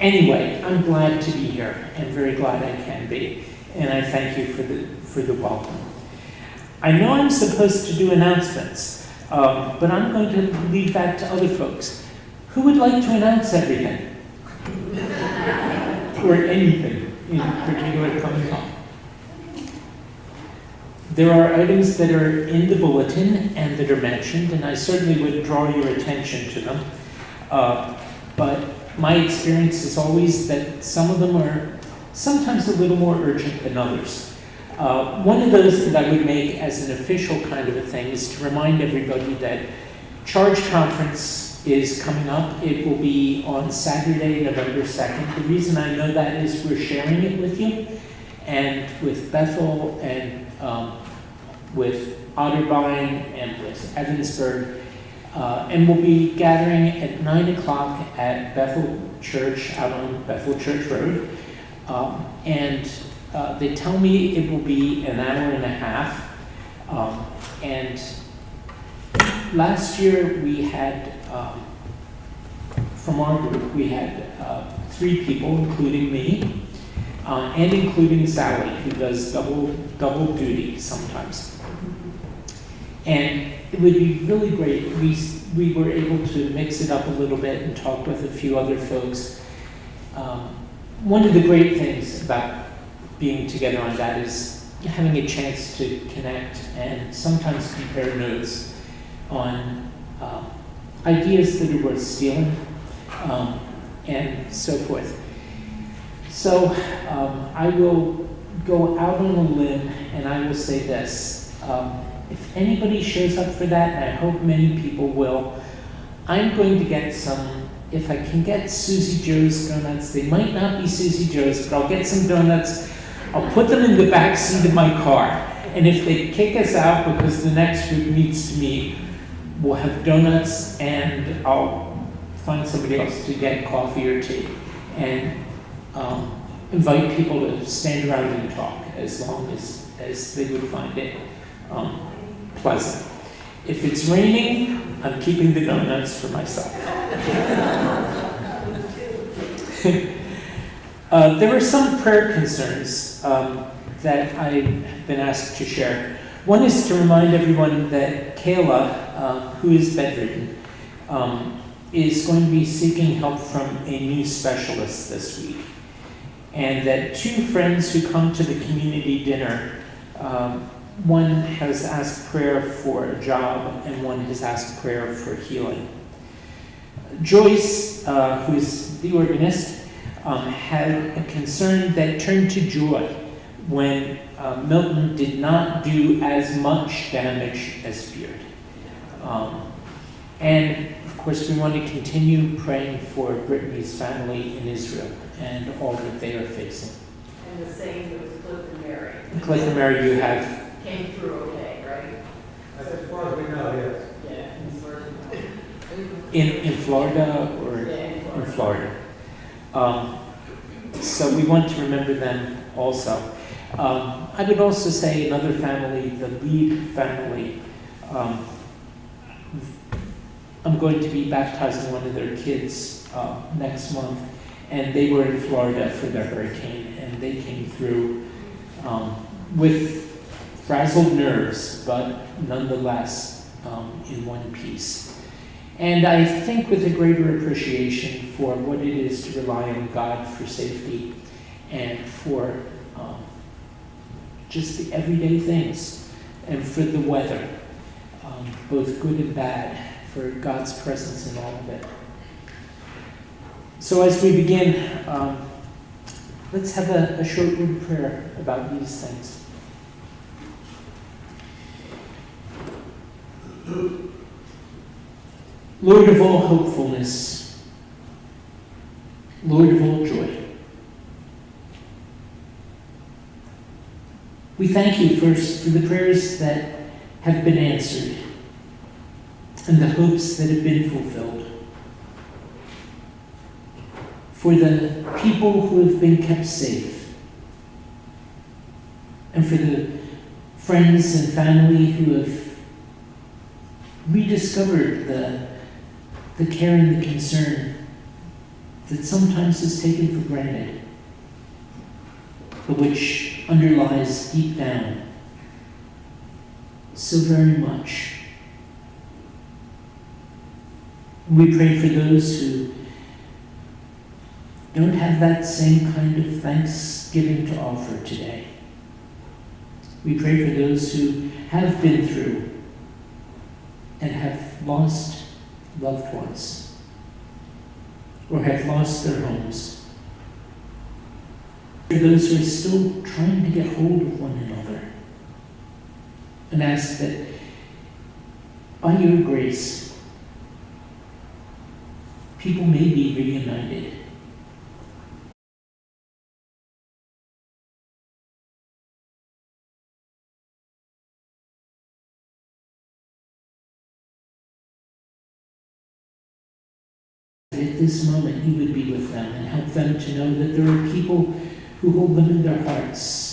Anyway, I'm glad to be here, and very glad I can be. And I thank you for the welcome. I know I'm supposed to do announcements, but I'm going to leave that to other folks. Who would like to announce everything? Or anything in particular coming up? There are items that are in the bulletin and that are mentioned, and I certainly would draw your attention to them. But my experience is always that some of them are sometimes a little more urgent than others. One of those that I would make as an official kind of a thing is to remind everybody that Charge Conference is coming up. It will be on Saturday, November 2nd. The reason I know that is we're sharing it with you, and with Bethel, and with Otterbein, and with Evansburg. And we'll be gathering at 9 o'clock at Bethel Church, out on Bethel Church Road. And they tell me it will be an hour and a half. And last year we had, from our group, we had 3 people, including me, and including Sally, who does double duty sometimes. And it would be really great. We were able to mix it up a little bit and talk with a few other folks. One of the great things about being together on that is having a chance to connect and sometimes compare notes on ideas that are worth stealing, and so forth. So I will go out on a limb and I will say this. If anybody shows up for that, and I hope many people will, I'm going to get some, if I can get Susie Joe's donuts. They might not be Susie Joe's, but I'll get some donuts. I'll put them in the back seat of my car. And if they kick us out because the next group needs to meet, we'll have donuts, and I'll find somebody else to get coffee or tea. And invite people to stand around and talk as long as they would find it pleasant. If it's raining, I'm keeping the donuts for myself. There are some prayer concerns that I've been asked to share. One is to remind everyone that Kayla, who is bedridden, is going to be seeking help from a new specialist this week. And that 2 friends who come to the community dinner, one has asked prayer for a job, and one has asked prayer for healing. Joyce, who is the organist, had a concern that turned to joy when Milton did not do as much damage as feared. And of course, we want to continue praying for Brittany's family in Israel and all that they are facing. And the same with Cliff and Mary. Cliff and Mary, you have came through okay, right? As far as we know, yes. Yeah, in Florida, or in Florida. So we want to remember them also. I would also say another family, the Lead family. I'm going to be baptizing one of their kids next month, and they were in Florida for the hurricane, and they came through with frazzled nerves, but nonetheless in one piece. And I think with a greater appreciation for what it is to rely on God for safety and for just the everyday things, and for the weather, both good and bad, for God's presence in all of it. So as we begin, let's have a short word of prayer about these things. Lord of all hopefulness, Lord of all joy, we thank you first for the prayers that have been answered and the hopes that have been fulfilled, for the people who have been kept safe, and for the friends and family who have rediscovered the care and the concern that sometimes is taken for granted, but which underlies deep down so very much. We pray for those who don't have that same kind of thanksgiving to offer today. We pray for those who have been through and have lost loved ones or have lost their homes. For those who are still trying to get hold of one another, and ask that by your grace, people may be reunited. At this moment, you would be with them and help them to know that there are people who hold them in their hearts